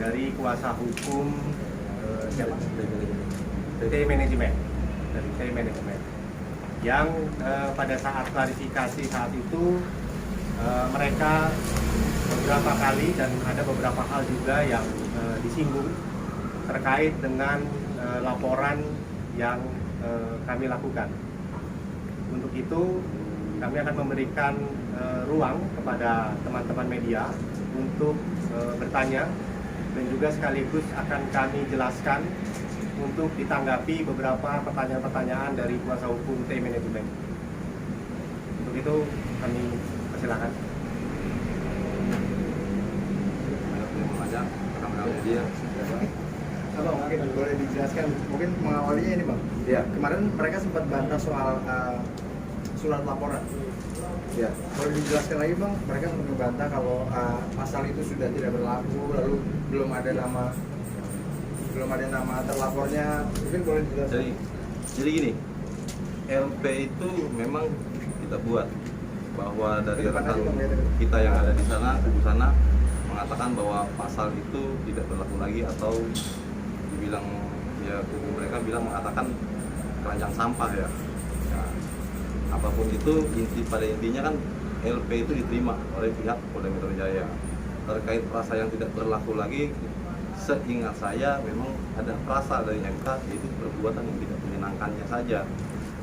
dari kuasa hukum siapa? T Manajemen, dari T Manajemen, yang pada saat klarifikasi saat itu mereka beberapa kali dan ada beberapa hal juga yang disinggung terkait dengan laporan yang kami lakukan. Untuk itu kami akan memberikan ruang kepada teman-teman media untuk bertanya, dan juga sekaligus akan kami jelaskan untuk ditanggapi beberapa pertanyaan-pertanyaan dari kuasa hukum T Manajemen. Untuk itu kami persilakan. Bang, mungkin boleh dijelaskan, mungkin mengawalinya ini Bang. Ya. Kemarin mereka sempat bantah soal surat laporan. Ya. Boleh dijelaskan lagi Bang, mereka membantah kalau pasal itu sudah tidak berlaku, lalu belum ada nama terlapornya. Mungkin boleh dijelaskan. Jadi gini, LP itu memang kita buat bahwa dari rekan kita yang ada di sana, kubu sana mengatakan bahwa pasal itu tidak berlaku lagi, atau dibilang ya kubu mereka bilang mengatakan keranjang sampah ya. Apapun itu, pada intinya kan LP itu diterima oleh pihak Polda Metro Jaya. Terkait frasa yang tidak berlaku lagi, seingat saya memang ada frasa dari MK, yaitu perbuatan yang tidak menyenangkannya saja.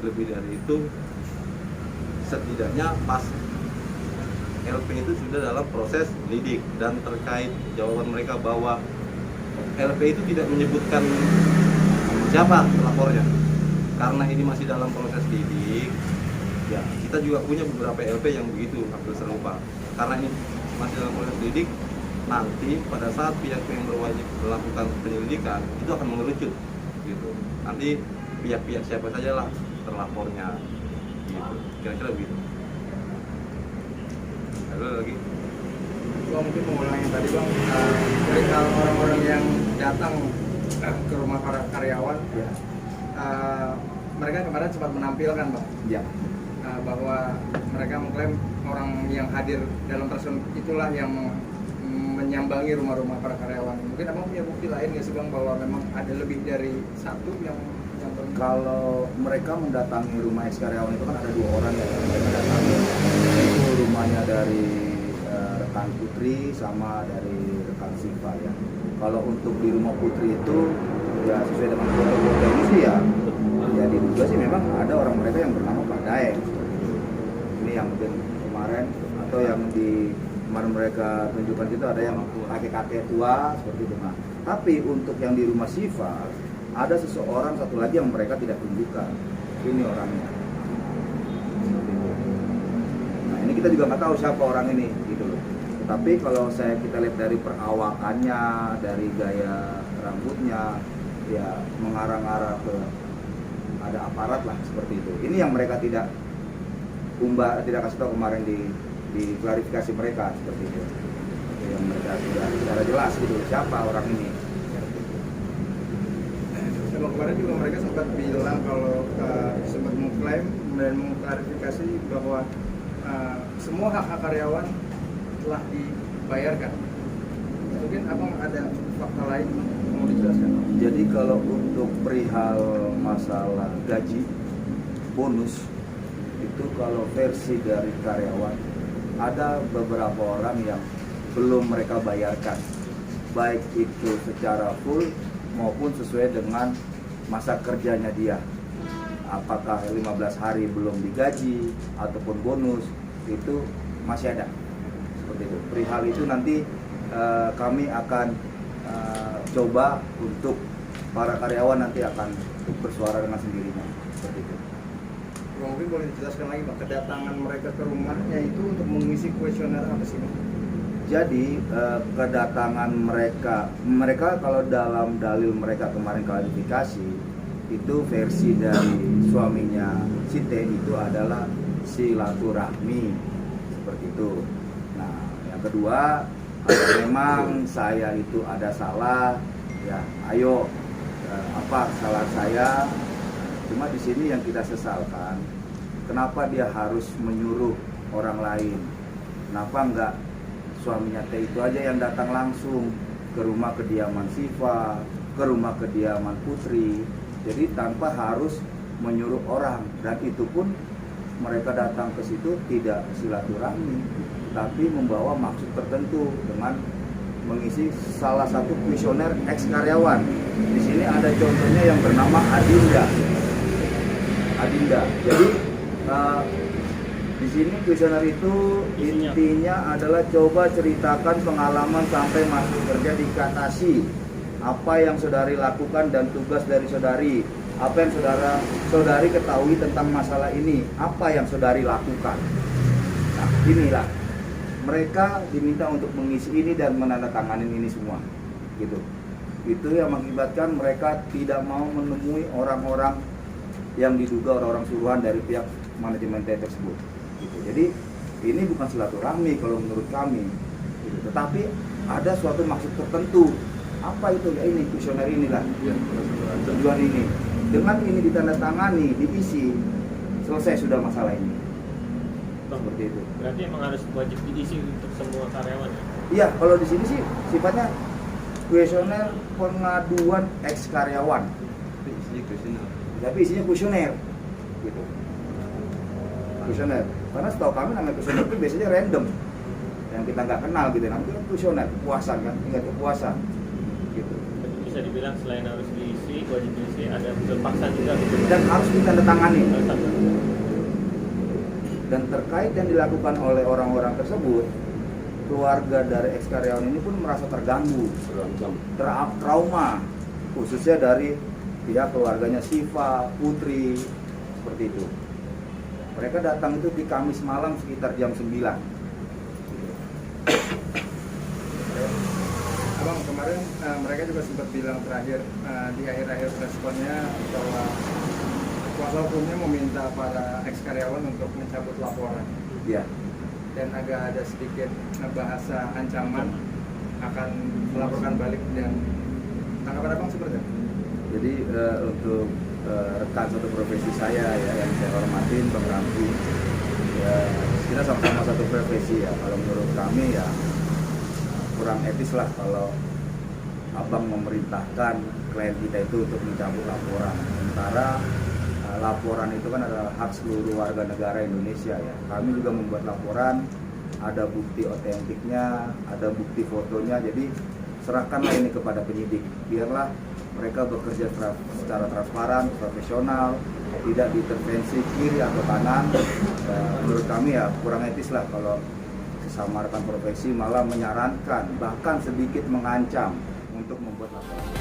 Lebih dari itu, setidaknya pas LP itu sudah dalam proses lidik, dan terkait jawaban mereka bahwa LP itu tidak menyebutkan siapa pelapornya karena ini masih dalam proses lidik. Ya, kita juga punya beberapa LP yang begitu, hampir serupa. Karena ini masih dalam proses lidik, nanti pada saat pihak yang berwajib melakukan penyelidikan itu akan mengerucut, gitu. Nanti pihak-pihak siapa saja lah terlapornya, gitu. Kira-kira begitu. Ada lagi? Bang, mungkin mengulang yang tadi Bang, perihal orang-orang yang datang ke rumah para karyawan, Ya. Mereka kemarin sempat menampilkan Bang, Ya. bahwa mereka mengklaim orang yang hadir dalam tersebut itulah yang menyambangi rumah-rumah para karyawan. Mungkin Abang punya bukti lain nggak sih Bang, bahwa memang ada lebih dari satu yang Kalau mereka mendatangi rumah ex karyawan itu kan ada 2 orang yang mereka datangi. Itu rumahnya dari rekan Putri sama dari rekan Siva ya. Kalau untuk di rumah Putri itu ya sesuai dengan foto-foto ini sih ya diduga sih memang ada orang mereka yang bernama Pak Daeng. Ini yang mungkin kemarin, atau yang di kemarin mereka tunjukkan itu ada yang kakek-kakek tua seperti itu. Nah, tapi untuk yang di rumah Siva ada seseorang satu lagi yang mereka tidak tunjukkan. Ini orangnya. Nah, ini kita juga nggak tahu siapa orang ini, gitu loh. Tapi kalau kita lihat dari perawakannya, dari gaya rambutnya, ya mengarah-arah ke ada aparat lah seperti itu. Ini yang mereka tidak kasih tahu kemarin di klarifikasi mereka seperti itu. Yang mereka sudah secara jelas gitu siapa orang ini. Kemarin juga mereka sempat bilang kalau sempat mengklaim dan mengklarifikasi bahwa semua hak-hak karyawan telah dibayarkan. Mungkin Abang ada fakta lain yang mau dijelaskan? Jadi kalau untuk perihal masalah gaji bonus itu, kalau versi dari karyawan ada beberapa orang yang belum mereka bayarkan, baik itu secara full maupun sesuai dengan masa kerjanya dia. Apakah 15 hari belum digaji ataupun bonus, itu masih ada seperti itu. Perihal itu nanti kami akan coba untuk para karyawan nanti akan bersuara dengan sendirinya seperti itu. Mungkin boleh dijelaskan lagi Pak, kedatangan mereka ke rumahnya itu untuk mengisi kuesioner apa sih Pak? Jadi kedatangan mereka kalau dalam dalil mereka kemarin klarifikasi itu versi dari suaminya Site itu adalah silaturahmi seperti itu. Nah, yang kedua, kalau memang saya itu ada salah, ya ayo apa kesalahan saya. Cuma di sini yang kita sesalkan, kenapa dia harus menyuruh orang lain? Kenapa enggak suaminya T itu aja yang datang langsung ke rumah kediaman Siva, ke rumah kediaman Putri. Jadi tanpa harus menyuruh orang, dan itu pun mereka datang ke situ tidak silaturahmi, tapi membawa maksud tertentu dengan mengisi salah satu kuesioner ex karyawan. Di sini ada contohnya yang bernama Adinda. Jadi di sini kuesioner itu intinya adalah coba ceritakan pengalaman sampai masuk kerja di Katasi. Apa yang saudari lakukan dan tugas dari saudari. Apa yang saudari ketahui tentang masalah ini. Apa yang saudari lakukan. Nah, inilah. Mereka diminta untuk mengisi ini dan menandatangani ini semua. Gitu. Itu yang mengakibatkan mereka tidak mau menemui orang-orang yang diduga orang-orang suruhan dari pihak manajemen TT tersebut. Gitu. Jadi ini bukan silaturahmi kalau menurut kami, gitu. Tetapi ada suatu maksud tertentu. Apa itu? Ya ini kuesioner inilah tujuan ini. Dengan ini ditandatangani, diisi, selesai sudah masalah ini. Seperti itu. Berarti emang harus wajib diisi untuk semua karyawan ya? Iya, kalau di sini sih sifatnya kuesioner pengaduan ex karyawan. Tapi isinya kuesioner, gitu. Kuesioner. Karena setahu kami namanya kuesioner itu biasanya random, yang kita nggak kenal gitu. Namanya kuesioner, kepuasan kan, tingkat kepuasan, gitu. Bisa dibilang selain harus diisi, wajib diisi, ada unsur paksa juga gitu. Dan harus ditandatangani. Harus ada. Dan terkait yang dilakukan oleh orang-orang tersebut, keluarga dari ex karyawan ini pun merasa terganggu, trauma, khususnya dari pihak keluarganya Siva, Putri, seperti itu. Mereka datang itu di Kamis malam sekitar jam 9. Abang, kemarin mereka juga sempat bilang terakhir di akhir-akhir responnya bahwa kuasa hukumnya meminta para ex karyawan untuk mencabut laporan. Ya. Dan agak ada sedikit bahasa ancaman akan melaporkan balik, dan tanggapan abang seperti apa? Jadi untuk rekan satu profesi saya ya yang saya hormatin, Bang Ramzi, ya kita sama-sama satu profesi ya. Kalau menurut kami ya kurang etis lah kalau abang memerintahkan klien kita itu untuk mencabut laporan. Sementara laporan itu kan adalah hak seluruh warga negara Indonesia ya. Kami juga membuat laporan, ada bukti otentiknya, ada bukti fotonya. Jadi serahkanlah ini kepada penyidik. Biarlah mereka bekerja secara transparan, profesional, tidak diintervensi kiri atau kanan. Menurut kami ya kurang etis lah kalau sesama rekan profesi malah menyarankan, bahkan sedikit mengancam untuk membuat laporan.